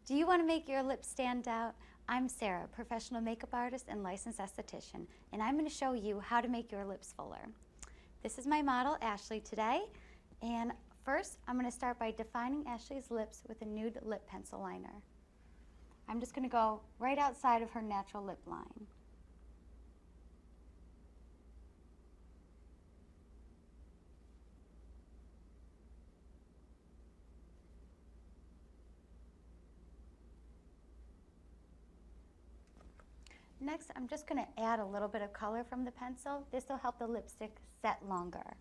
Do you want to make your lips stand out? I'm Sarah, professional makeup artist and licensed esthetician, and I'm going to show you how to make your lips fuller. This is my model, Ashley, today, and first I'm going to start by defining Ashley's lips with a nude lip pencil liner. I'm just going to go right outside of her natural lip line. Next, I'm just going to add a little bit of color from the pencil. This will help the lipstick set longer.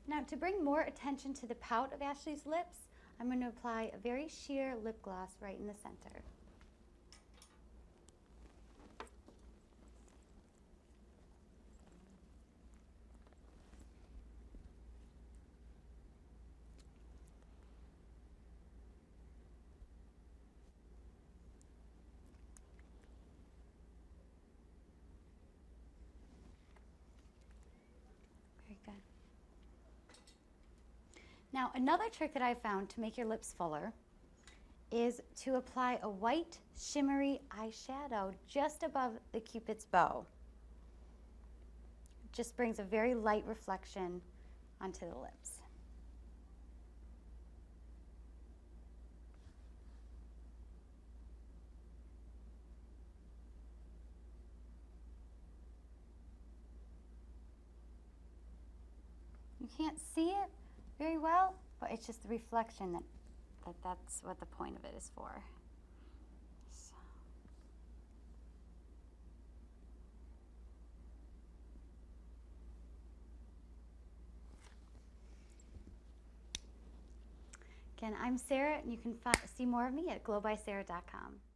Now, to bring more attention to the pout of Ashley's lips, I'm going to apply a very sheer lip gloss right in the center. Very good. Now, another trick that I found to make your lips fuller is to apply a white shimmery eyeshadow just above the cupid's bow. It just brings a very light reflection onto the lips. You can't see it very well, but it's just the reflection that's what the point of it is for. So. Again, I'm Sarah, and you can see more of me at glowbysarah.com.